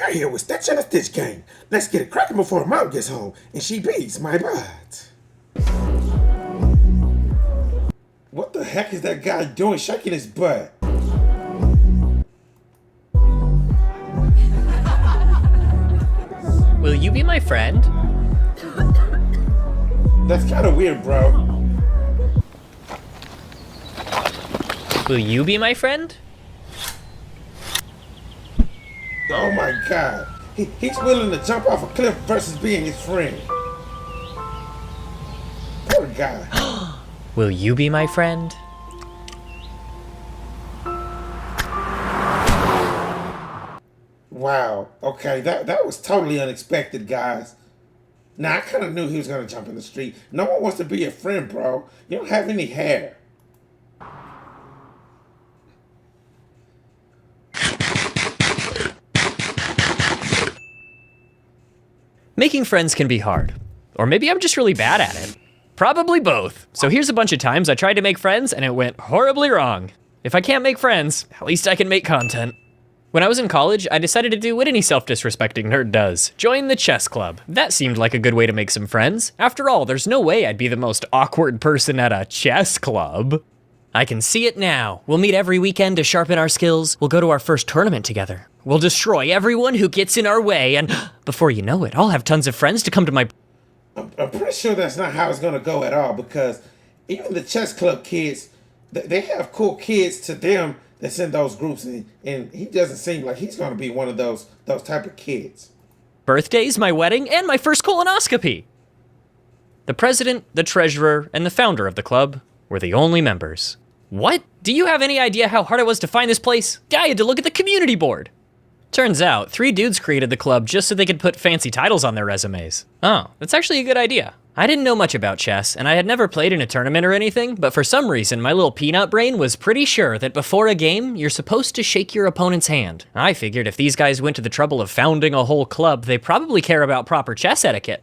You're here with Stitch and the Stitch Gang. Let's get it cracking before Mom gets home and she beats my butt. What the heck is that guy doing shaking his butt? Will you be my friend? That's kind of weird, bro. Will you be my friend? Oh my god. He's willing to jump off a cliff versus being his friend. Poor guy. Will you be my friend? Wow. Okay, that was totally unexpected, guys. Now, I kind of knew he was going to jump in the street. No one wants to be your friend, bro. You don't have any hair. Making friends can be hard. Or maybe I'm just really bad at it. Probably both. So here's a bunch of times I tried to make friends and it went horribly wrong. If I can't make friends, at least I can make content. When I was in college, I decided to do what any self-disrespecting nerd does. Join the chess club. That seemed like a good way to make some friends. After all, there's no way I'd be the most awkward person at a chess club. I can see it now. We'll meet every weekend to sharpen our skills. We'll go to our first tournament together. We'll destroy everyone who gets in our way, and before you know it, I'll have tons of friends to come to my... I'm pretty sure that's not how it's going to go at all, because even the chess club kids, they have cool kids to them that's in those groups, and he doesn't seem like he's going to be one of those type of kids. Birthdays, my wedding, and my first colonoscopy. The president, the treasurer, and the founder of the club were the only members. What? Do you have any idea how hard it was to find this place? I had to look at the community board. Turns out, 3 dudes created the club just so they could put fancy titles on their resumes. Oh, that's actually a good idea. I didn't know much about chess, and I had never played in a tournament or anything, but for some reason, my little peanut brain was pretty sure that before a game, you're supposed to shake your opponent's hand. I figured if these guys went to the trouble of founding a whole club, they probably care about proper chess etiquette.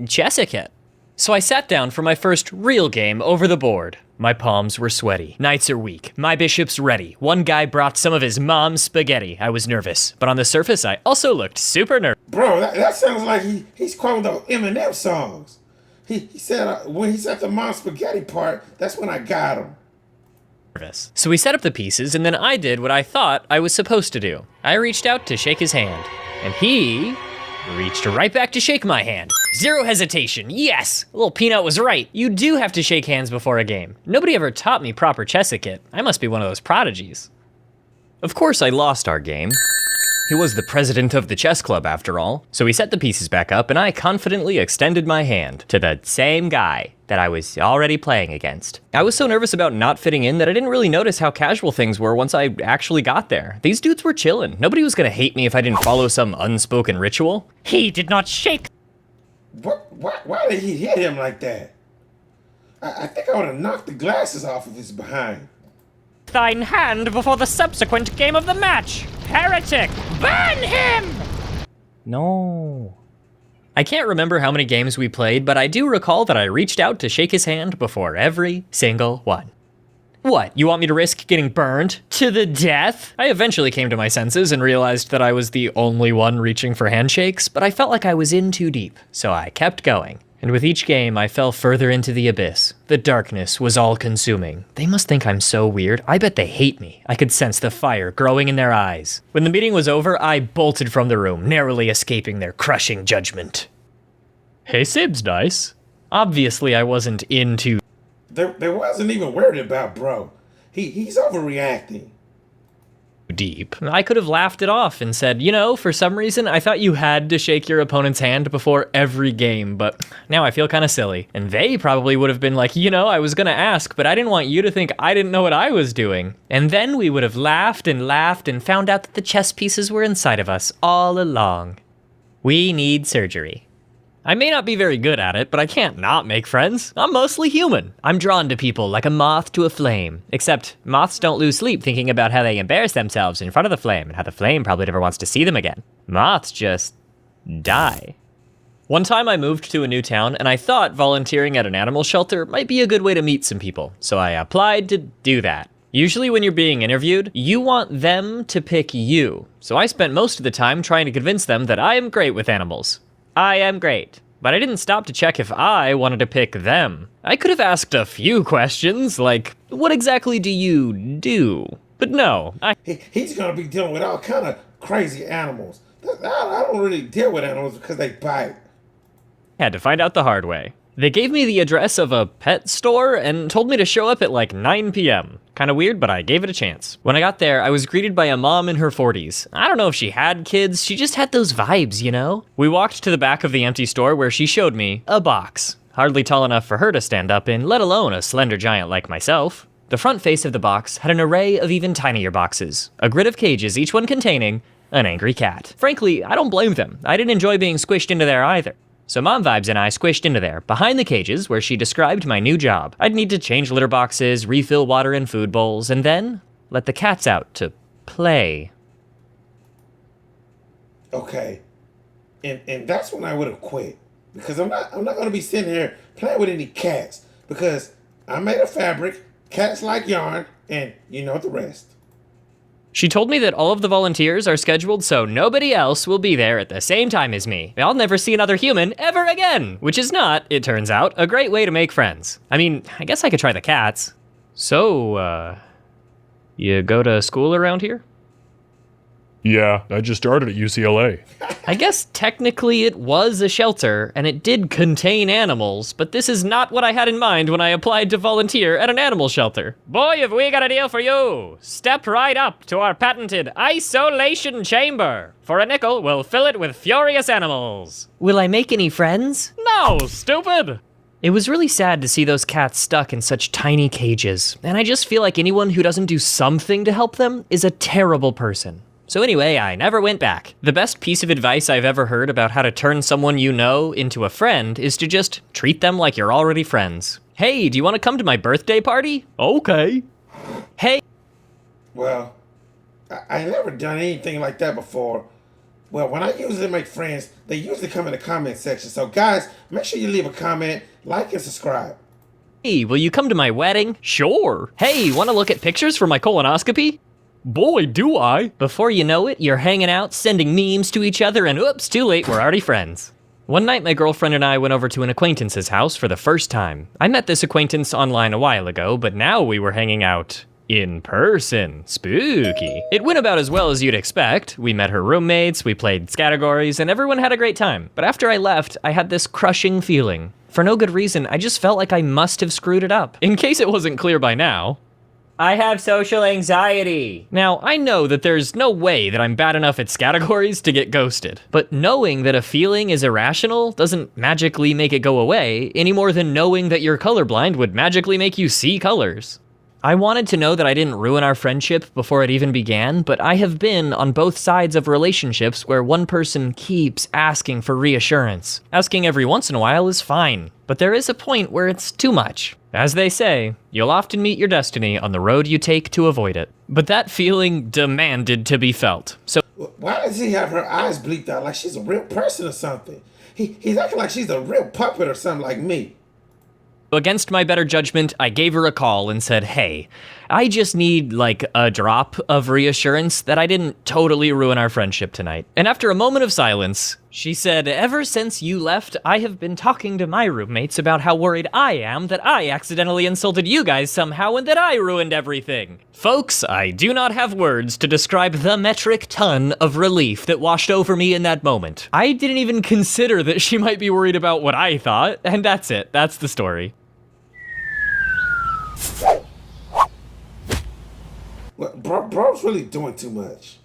Chess-etiquette. So I sat down for my first real game over the board. My palms were sweaty. Knights are weak. My bishop's ready. One guy brought some of his mom's spaghetti. I was nervous, but on the surface, I also looked super nervous. Bro, that sounds like he's quoting those Eminem songs. He said when he said the mom's spaghetti part, that's when I got him. So we set up the pieces, and then I did what I thought I was supposed to do. I reached out to shake his hand, and he reached right back to shake my hand. Zero hesitation, yes! Little Peanut was right. You do have to shake hands before a game. Nobody ever taught me proper chess etiquette. I must be one of those prodigies. Of course I lost our game. He was the president of the chess club after all. So we set the pieces back up and I confidently extended my hand to the same guy that I was already playing against. I was so nervous about not fitting in that I didn't really notice how casual things were once I actually got there. These dudes were chillin'. Nobody was gonna hate me if I didn't follow some unspoken ritual. He did not shake. Why did he hit him like that? I think I would have knocked the glasses off of his behind. Thine hand before the subsequent game of the match. Heretic, burn him! No. I can't remember how many games we played, but I do recall that I reached out to shake his hand before every single one. What, you want me to risk getting burned to the death? I eventually came to my senses and realized that I was the only one reaching for handshakes, but I felt like I was in too deep, so I kept going. And with each game, I fell further into the abyss. The darkness was all-consuming. They must think I'm so weird. I bet they hate me. I could sense the fire growing in their eyes. When the meeting was over, I bolted from the room, narrowly escaping their crushing judgment. Hey, Sib's nice. Obviously, I wasn't into... There wasn't even worried about bro. He's overreacting. Deep. I could have laughed it off and said, you know, for some reason, I thought you had to shake your opponent's hand before every game, but now I feel kind of silly. And they probably would have been like, you know, I was gonna ask, but I didn't want you to think I didn't know what I was doing. And then we would have laughed and found out that the chess pieces were inside of us all along. We need surgery. I may not be very good at it, but I can't not make friends. I'm mostly human. I'm drawn to people like a moth to a flame. Except moths don't lose sleep thinking about how they embarrass themselves in front of the flame and how the flame probably never wants to see them again. Moths just die. One time I moved to a new town and I thought volunteering at an animal shelter might be a good way to meet some people. So I applied to do that. Usually when you're being interviewed, you want them to pick you. So I spent most of the time trying to convince them that I am great with animals. I am great. But I didn't stop to check if I wanted to pick them. I could have asked a few questions, like, what exactly do you do? But no, He's gonna be dealing with all kind of crazy animals. I don't really deal with animals because they bite. had to find out the hard way. They gave me the address of a pet store and told me to show up at like 9 p.m. Kinda weird, but I gave it a chance. When I got there, I was greeted by a mom in her 40s. I don't know if she had kids, she just had those vibes, you know? We walked to the back of the empty store where she showed me a box. Hardly tall enough for her to stand up in, let alone a slender giant like myself. The front face of the box had an array of even tinier boxes. A grid of cages, each one containing an angry cat. Frankly, I don't blame them. I didn't enjoy being squished into there either. So Mom Vibes and I squished into there, behind the cages where she described my new job. I'd need to change litter boxes, refill water in food bowls, and then let the cats out to play. Okay. And that's when I would have quit. Because I'm not gonna be sitting here playing with any cats. Because I made a fabric, cats like yarn, and you know the rest. She told me that all of the volunteers are scheduled so nobody else will be there at the same time as me. I'll never see another human ever again, which is not, it turns out, a great way to make friends. I mean, I guess I could try the cats. So, you go to school around here? Yeah, I just started at UCLA. I guess technically it was a shelter, and it did contain animals, but this is not what I had in mind when I applied to volunteer at an animal shelter. Boy, have we got a deal for you! Step right up to our patented isolation chamber. For a nickel, we'll fill it with furious animals. Will I make any friends? No, stupid! It was really sad to see those cats stuck in such tiny cages, and I just feel like anyone who doesn't do something to help them is a terrible person. So anyway, I never went back. The best piece of advice I've ever heard about how to turn someone you know into a friend is to just treat them like you're already friends. Hey, do you want to come to my birthday party? Okay. Hey. Well, I never done anything like that before. Well, when I usually make friends, they usually come in the comment section. So guys, make sure you leave a comment, like, and subscribe. Hey, will you come to my wedding? Sure. Hey, want to look at pictures for my colonoscopy? Boy, do I. Before you know it, you're hanging out, sending memes to each other, and oops, too late, we're already friends. One night, my girlfriend and I went over to an acquaintance's house for the first time. I met this acquaintance online a while ago, but now we were hanging out in person. Spooky. It went about as well as you'd expect. We met her roommates, we played categories, and everyone had a great time. But after I left, I had this crushing feeling. For no good reason, I just felt like I must have screwed it up. In case it wasn't clear by now, I have social anxiety. Now, I know that there's no way that I'm bad enough at categories to get ghosted, but knowing that a feeling is irrational doesn't magically make it go away, any more than knowing that you're colorblind would magically make you see colors. I wanted to know that I didn't ruin our friendship before it even began, but I have been on both sides of relationships where one person keeps asking for reassurance. Asking every once in a while is fine, but there is a point where it's too much. As they say, you'll often meet your destiny on the road you take to avoid it. But that feeling demanded to be felt. So why does he have her eyes bleeped out like she's a real person or something? He's acting like she's a real puppet or something like me. against my better judgment, I gave her a call and said, hey, I just need like a drop of reassurance that I didn't totally ruin our friendship tonight. And after a moment of silence, she said, ever since you left, I have been talking to my roommates about how worried I am that I accidentally insulted you guys somehow and that I ruined everything. Folks, I do not have words to describe the metric ton of relief that washed over me in that moment. I didn't even consider that she might be worried about what I thought, and that's it. That's the story. Well, bro's really doing too much.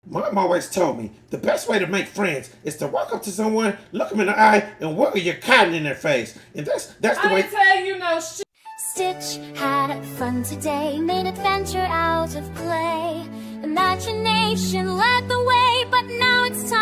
Mom always told me the best way to make friends is to walk up to someone, look them in the eye, and wiggle your cotton in their face. And that's the way. I ain't tell you no shit. Stitch had fun today, made adventure out of clay. Imagination led the way, but now it's time.